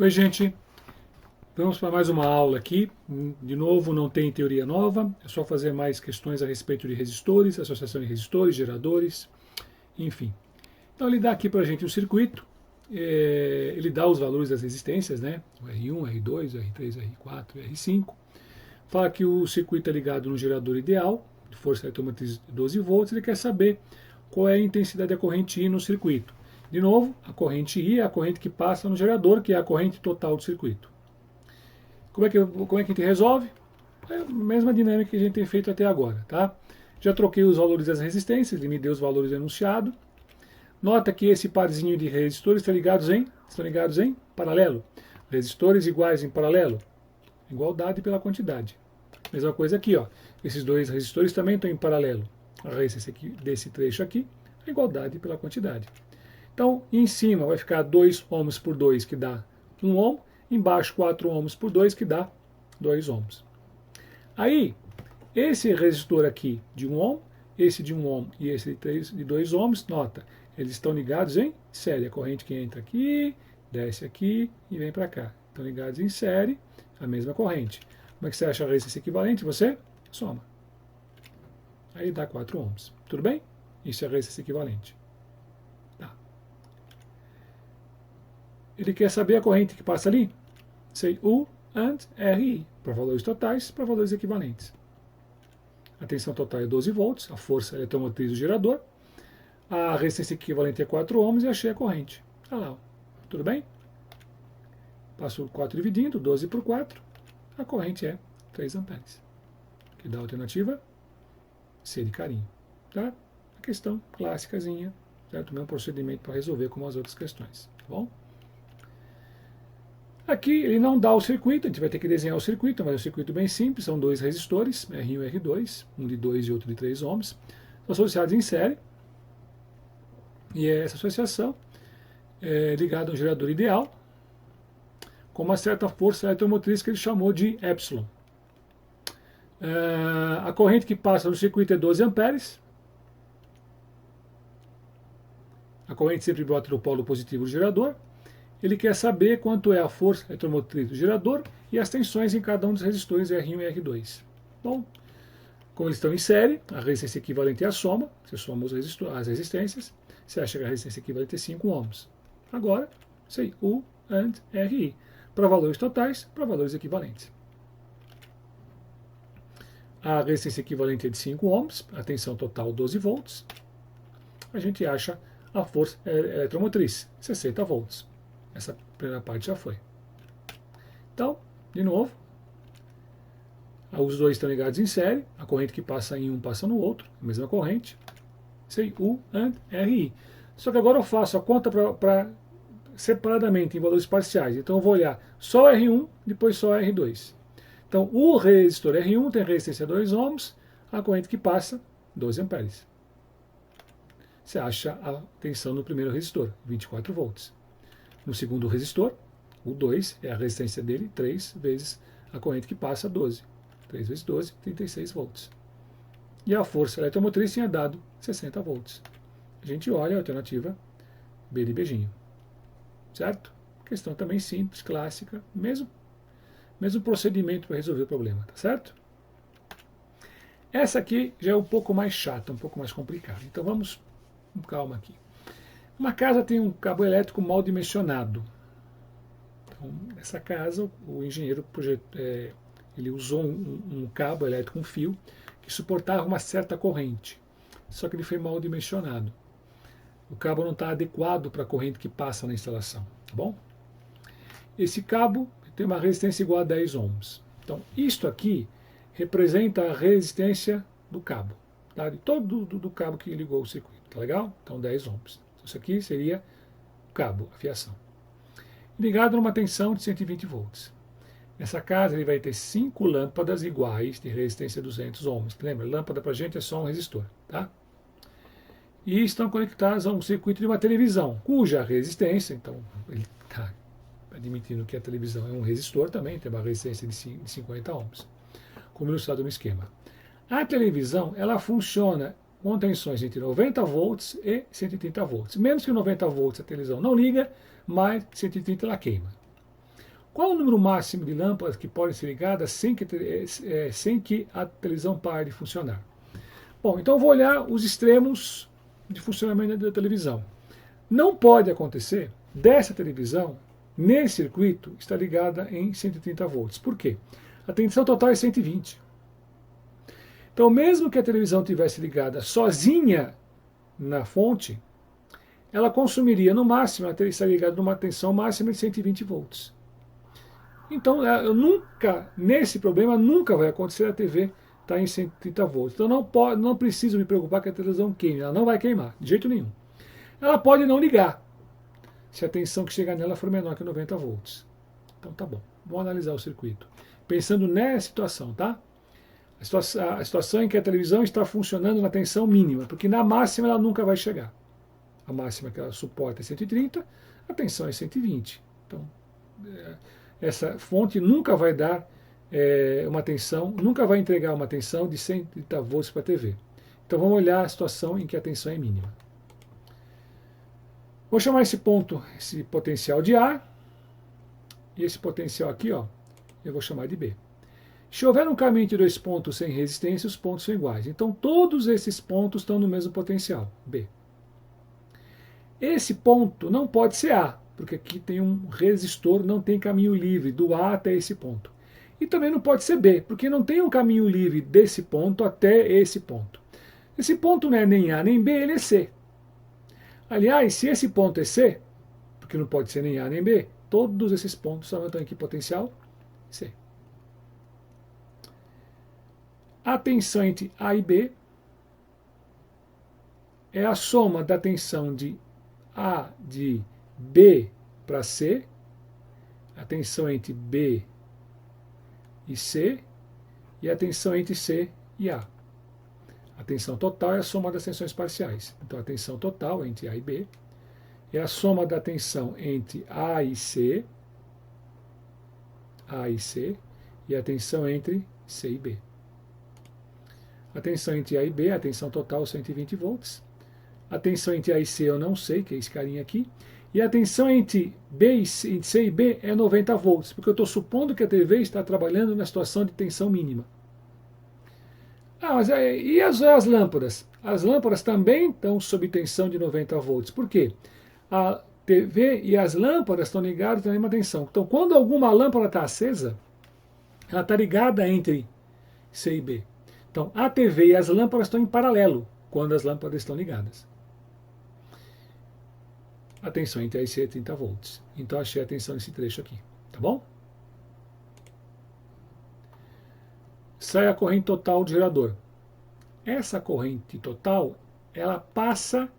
Oi, gente. Vamos para mais uma aula aqui. De novo, não tem teoria nova, é só fazer mais questões a respeito de resistores, associação de resistores, geradores, enfim. Então ele dá aqui para a gente um circuito, ele dá os valores das resistências, né? O R1, R2, R3, R4, R5. Fala que o circuito é ligado no gerador ideal, de força eletromotriz de 12 volts, ele quer saber qual é a intensidade da corrente I no circuito. De novo, a corrente I é a corrente que passa no gerador, que é a corrente total do circuito. Como é que a gente resolve? É a mesma dinâmica que a gente tem feito até agora, tá? Já troquei os valores das resistências, limitei os valores enunciados. Nota que esse parzinho de resistores estão ligados em paralelo. Resistores iguais em paralelo, igualdade pela quantidade. Mesma coisa aqui, ó. Esses dois resistores também estão em paralelo. A resistência desse trecho aqui, a igualdade pela quantidade. Então, em cima vai ficar 2 ohms por 2, que dá 1 ohm. Embaixo, 4 ohms por 2, que dá 2 ohms. Aí, esse resistor aqui de 1 ohm, esse de 1 ohm e esse de 2 ohms, nota, eles estão ligados em série. A corrente que entra aqui, desce aqui e vem para cá. Estão ligados em série, a mesma corrente. Como é que você acha a resistência equivalente? Você soma. Aí dá 4 ohms. Tudo bem? Isso é a resistência equivalente. Tá. Ele quer saber a corrente que passa ali? Sei U and RI, para valores totais, para valores equivalentes. A tensão total é 12 volts, a força eletromotriz do gerador, a resistência equivalente é 4 ohms e achei a corrente. Olha lá, tudo bem? Passo 4 dividindo, 12 por 4, a corrente é 3 amperes, que dá a alternativa C de carinho. Tá? A questão clássicazinha, certo? O mesmo procedimento para resolver como as outras questões, tá bom? Aqui ele não dá o circuito, a gente vai ter que desenhar o circuito, mas é um circuito bem simples, são dois resistores, R1 e R2, um de 2 e outro de 3 ohms, associados em série, e essa associação é ligada a um gerador ideal, com uma certa força eletromotriz que ele chamou de epsilon. A corrente que passa no circuito é 12 amperes, a corrente sempre brota do polo positivo do gerador. Ele quer saber quanto é a força eletromotriz do gerador e as tensões em cada um dos resistores R1 e R2. Bom, como eles estão em série, a resistência equivalente é a soma, você soma as resistências, você acha que a resistência equivalente é 5 ohms. Agora, sei U and RI, para valores totais, para valores equivalentes. A resistência equivalente é de 5 ohms, a tensão total 12 volts. A gente acha a força eletromotriz, 60 volts. Essa primeira parte já foi. Então, de novo, os dois estão ligados em série, a corrente que passa em um passa no outro, a mesma corrente, sei U and RI. Só que agora eu faço a conta para separadamente em valores parciais. Então eu vou olhar só R1, depois só R2. Então o resistor R1 tem resistência 2 ohms, a corrente que passa 12 amperes. Você acha a tensão no primeiro resistor, 24 volts. No segundo resistor, o 2 é a resistência dele, 3 vezes a corrente que passa, 12. 3 vezes 12, 36 volts. E a força eletromotriz tinha dado 60 volts. A gente olha a alternativa B de beijinho. Certo? Questão também simples, clássica, mesmo procedimento para resolver o problema, tá certo? Essa aqui já é um pouco mais chata, um pouco mais complicada. Então vamos com calma aqui. Uma casa tem um cabo elétrico mal dimensionado. Então, nessa casa, o engenheiro ele usou um cabo elétrico, um fio, que suportava uma certa corrente. Só que ele foi mal dimensionado. O cabo não está adequado para a corrente que passa na instalação. Tá bom? Esse cabo tem uma resistência igual a 10 ohms. Então, isto aqui representa a resistência do cabo. Tá? De todo do cabo que ligou o circuito. Tá legal? Então, 10 ohms. Isso aqui seria o cabo, a fiação. Ligado numa tensão de 120 volts. Nessa casa ele vai ter 5 lâmpadas iguais de resistência 200 ohms. Lembra, lâmpada para a gente é só um resistor. Tá? E estão conectadas a um circuito de uma televisão, cuja resistência, então ele está admitindo que a televisão é um resistor também, tem uma resistência de 50 ohms, como ilustrado no esquema. A televisão ela funciona com tensões entre 90 volts e 130 volts. Menos que 90 volts a televisão não liga, mais 130 ela queima. Qual o número máximo de lâmpadas que podem ser ligadas sem que a televisão pare de funcionar? Bom, então eu vou olhar os extremos de funcionamento da televisão. Não pode acontecer dessa televisão, nesse circuito, estar ligada em 130 volts. Por quê? A tensão total é 120. Então, mesmo que a televisão tivesse ligada sozinha na fonte, ela consumiria no máximo, ela teria que estar ligada numa tensão máxima de 120 volts. Então, eu nunca, nesse problema, nunca vai acontecer a TV estar em 130 volts. Então, não preciso me preocupar que a televisão queime, ela não vai queimar, de jeito nenhum. Ela pode não ligar, se a tensão que chegar nela for menor que 90 volts. Então, tá bom. Vamos analisar o circuito. Pensando nessa situação, tá? A situação em que a televisão está funcionando na tensão mínima, porque na máxima ela nunca vai chegar. A máxima que ela suporta é 130, a tensão é 120. Então, essa fonte nunca vai dar uma tensão, nunca vai entregar uma tensão de 130 volts para a TV. Então vamos olhar a situação em que a tensão é mínima. Vou chamar esse ponto, esse potencial de A, e esse potencial aqui, ó, eu vou chamar de B. Se houver um caminho de dois pontos sem resistência, os pontos são iguais. Então todos esses pontos estão no mesmo potencial, B. Esse ponto não pode ser A, porque aqui tem um resistor, não tem caminho livre do A até esse ponto. E também não pode ser B, porque não tem um caminho livre desse ponto até esse ponto. Esse ponto não é nem A nem B, ele é C. Aliás, se esse ponto é C, porque não pode ser nem A nem B, todos esses pontos estão em que potencial? C. A tensão entre A e B é a soma da tensão de A de B para C, a tensão entre B e C, e a tensão entre C e A. A tensão total é a soma das tensões parciais. Então a tensão total entre A e B é a soma da tensão entre A e C, e a tensão entre C e B. A tensão entre A e B, a tensão total 120 volts. A tensão entre A e C eu não sei, que é esse carinha aqui. E a tensão entre C e B é 90 volts, porque eu estou supondo que a TV está trabalhando na situação de tensão mínima. Mas e as lâmpadas? As lâmpadas também estão sob tensão de 90 volts. Por quê? A TV e as lâmpadas estão ligadas na mesma tensão. Então, quando alguma lâmpada está acesa, ela está ligada entre C e B. Então, a TV e as lâmpadas estão em paralelo quando as lâmpadas estão ligadas. A tensão entre A e C é 30 volts. Então, achei a tensão nesse trecho aqui. Tá bom? Sai a corrente total do gerador. Essa corrente total, ela passa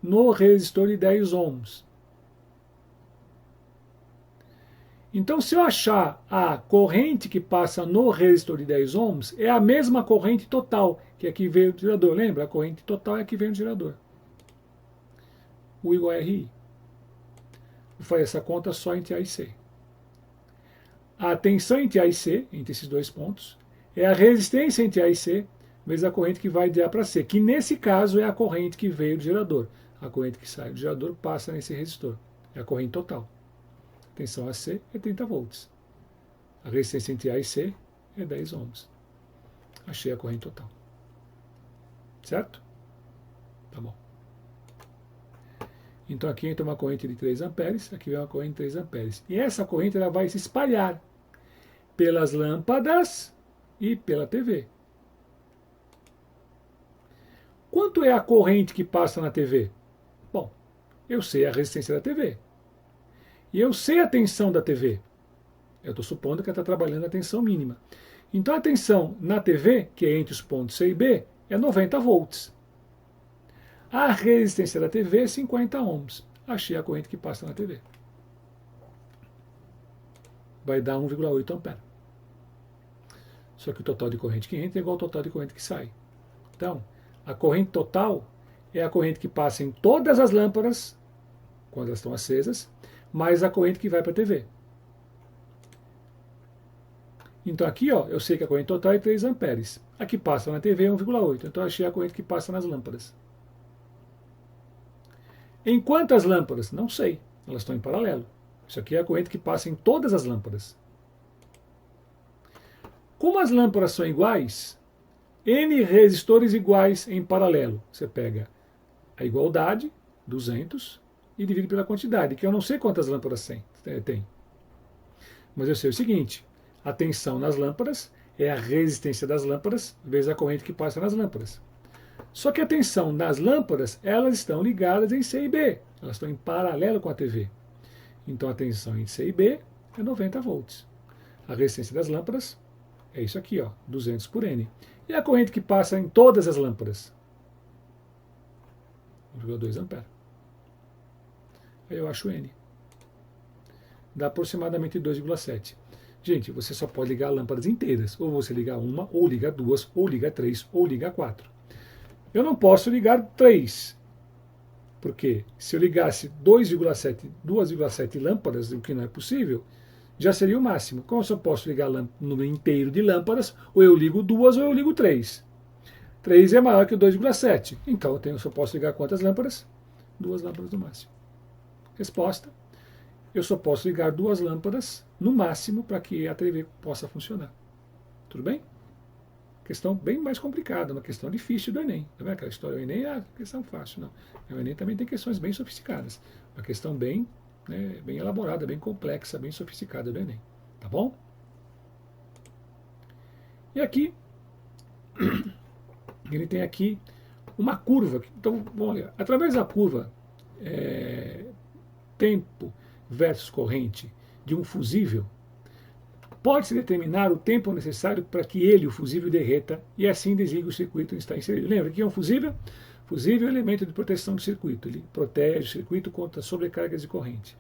no resistor de 10 ohms. Então, se eu achar a corrente que passa no resistor de 10 ohms, é a mesma corrente total que aqui veio do gerador. Lembra? A corrente total é a que vem do gerador. U igual a RI. Vou fazer essa conta só entre A e C. A tensão entre A e C, entre esses dois pontos, é a resistência entre A e C, vezes a corrente que vai de A para C, que nesse caso é a corrente que veio do gerador. A corrente que sai do gerador passa nesse resistor. É a corrente total. A tensão AC é 30 volts. A resistência entre A e C é 10 ohms. Achei a corrente total. Certo? Tá bom. Então aqui entra uma corrente de 3 amperes, aqui vem uma corrente de 3 amperes. E essa corrente ela vai se espalhar pelas lâmpadas e pela TV. Quanto é a corrente que passa na TV? Bom, eu sei a resistência da TV. E eu sei a tensão da TV. Eu estou supondo que ela está trabalhando a tensão mínima. Então a tensão na TV, que é entre os pontos C e B, é 90 volts. A resistência da TV é 50 ohms. Achei a corrente que passa na TV. Vai dar 1,8 ampere. Só que o total de corrente que entra é igual ao total de corrente que sai. Então, a corrente total é a corrente que passa em todas as lâmpadas, quando elas estão acesas, mais a corrente que vai para a TV. Então aqui, ó, eu sei que a corrente total é 3 amperes. A que passa na TV é 1,8. Então eu achei a corrente que passa nas lâmpadas. Em quantas lâmpadas? Não sei. Elas estão em paralelo. Isso aqui é a corrente que passa em todas as lâmpadas. Como as lâmpadas são iguais, N resistores iguais em paralelo. Você pega a igualdade, 200, e divide pela quantidade, que eu não sei quantas lâmpadas tem. Mas eu sei o seguinte, a tensão nas lâmpadas é a resistência das lâmpadas vezes a corrente que passa nas lâmpadas. Só que a tensão nas lâmpadas, elas estão ligadas em C e B. Elas estão em paralelo com a TV. Então a tensão em C e B é 90 volts. A resistência das lâmpadas é isso aqui, ó, 200 por N. E a corrente que passa em todas as lâmpadas? 1,2 ampere. Aí eu acho N. Dá aproximadamente 2,7. Gente, você só pode ligar lâmpadas inteiras. Ou você liga uma, ou liga duas, ou liga três, ou liga quatro. Eu não posso ligar 3. Porque se eu ligasse 2,7 lâmpadas, o que não é possível, já seria o máximo. Como eu só posso ligar um número inteiro de lâmpadas, ou eu ligo 2 ou eu ligo 3. 3 é maior que o 2,7. Então eu só posso ligar quantas lâmpadas? 2 lâmpadas no máximo. Resposta: eu só posso ligar 2 lâmpadas no máximo para que a TV possa funcionar. Tudo bem? Questão bem mais complicada, uma questão difícil do Enem. Não é aquela história, o Enem é questão fácil, não. O Enem também tem questões bem sofisticadas. Uma questão bem, né, bem elaborada, bem complexa, bem sofisticada do Enem. Tá bom? E aqui, ele tem aqui uma curva. Então, vamos olhar. Através da curva tempo versus corrente de um fusível, pode-se determinar o tempo necessário para que ele, o fusível, derreta e assim desligue o circuito que está inserido. Lembra que é um fusível? Fusível é um elemento de proteção do circuito. Ele protege o circuito contra sobrecargas de corrente.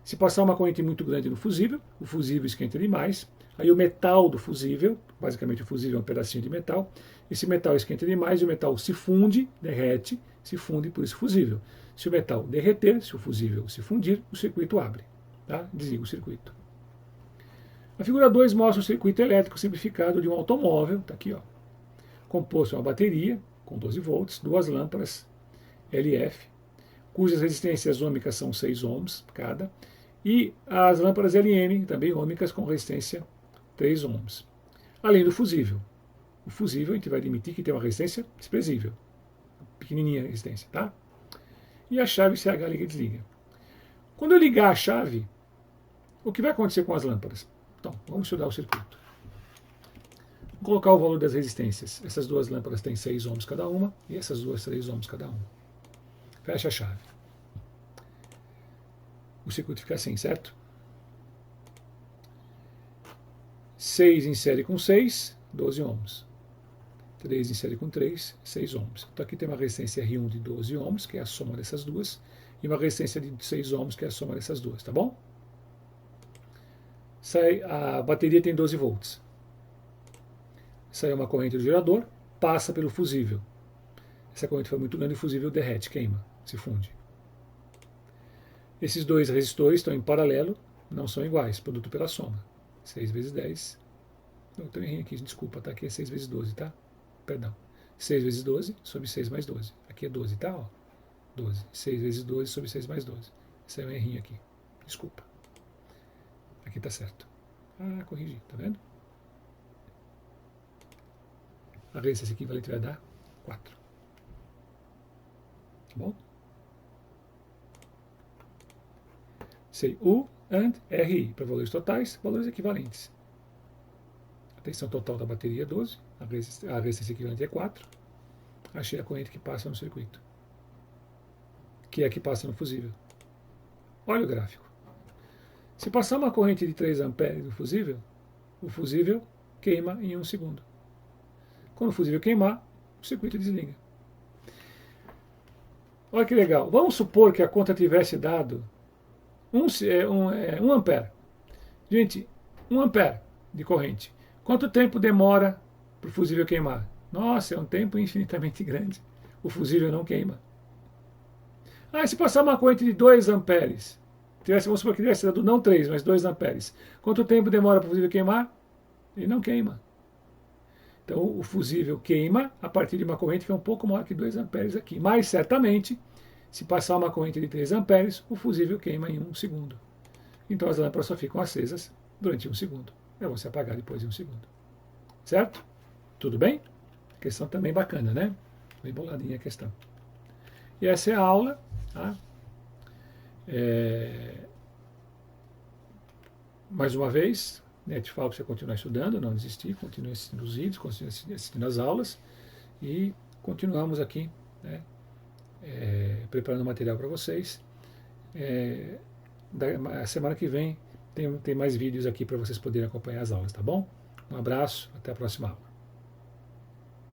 Se passar uma corrente muito grande no fusível, o fusível esquenta demais. Aí o metal do fusível, basicamente o fusível é um pedacinho de metal, esse metal esquenta demais e o metal se funde, derrete, se funde, por isso fusível. Se o metal derreter, se o fusível se fundir, o circuito abre, tá? Desliga o circuito. A figura 2 mostra o circuito elétrico simplificado de um automóvel, está aqui, ó, composto de uma bateria com 12 volts, 2 lâmpadas LF, cujas resistências ohmicas são 6 ohms cada, e as lâmpadas LM, também ohmicas, com resistência 3 ohms. Além do fusível. O fusível a gente vai admitir que tem uma resistência desprezível, pequenininha a resistência, tá? E a chave CH liga e desliga. Quando eu ligar a chave, o que vai acontecer com as lâmpadas? Então, vamos estudar o circuito. Vou colocar o valor das resistências. Essas 2 lâmpadas têm 6 ohms cada uma e essas 2, 3 ohms cada uma. Fecha a chave. O circuito fica assim, certo? 6 em série com 6, 12 ohms. 3 em série com 3, 6 ohms. Então aqui tem uma resistência R1 de 12 ohms, que é a soma dessas duas, e uma resistência de 6 ohms, que é a soma dessas duas, tá bom? A bateria tem 12 volts. Sai uma corrente do gerador, passa pelo fusível. Essa corrente foi muito grande, o fusível derrete, queima, se funde. Esses 2 resistores estão em paralelo, não são iguais, produto pela soma. 6 vezes 10. Não, tem um errinho aqui, desculpa, tá? Aqui é 6 vezes 12, tá? Perdão. 6 vezes 12 sobre 6 mais 12. Aqui é 12, tá? Ó, 12. 6 vezes 12 sobre 6 mais 12. Esse é um errinho aqui. Desculpa. Aqui tá certo. Ah, corrigi, tá vendo? A resistência equivalente vai dar 4. Tá bom? Sei U and RI para valores totais, valores equivalentes. A tensão total da bateria é 12, a resistência equivalente é 4. Achei a corrente que passa no circuito, que é a que passa no fusível. Olha o gráfico. Se passar uma corrente de 3 amperes no fusível, o fusível queima em 1 segundo. Quando o fusível queimar, o circuito desliga. Olha que legal. Vamos supor que a conta tivesse dado 1 ampere. Gente, 1 ampere de corrente. Quanto tempo demora para o fusível queimar? Nossa, é um tempo infinitamente grande. O fusível não queima. Ah, se passar uma corrente de 2 amperes, vamos supor que tivesse dado não 3, mas 2 amperes. Quanto tempo demora para o fusível queimar? Ele não queima. Então, o fusível queima a partir de uma corrente que é um pouco maior que 2 amperes aqui. Mas, certamente, se passar uma corrente de 3 amperes, o fusível queima em 1 segundo. então as lâmpadas só ficam acesas durante 1 segundo. É você apagar depois de 1 segundo. Certo? Tudo bem? Questão também bacana, né? Bem boladinha a questão. E essa é a aula. Tá? Mais uma vez, né, te falo para você continuar estudando, não desistir, continue assistindo os vídeos, continue assistindo as aulas e continuamos aqui, né, preparando material para vocês. A semana que vem tem mais vídeos aqui para vocês poderem acompanhar as aulas, tá bom? Um abraço, até a próxima aula.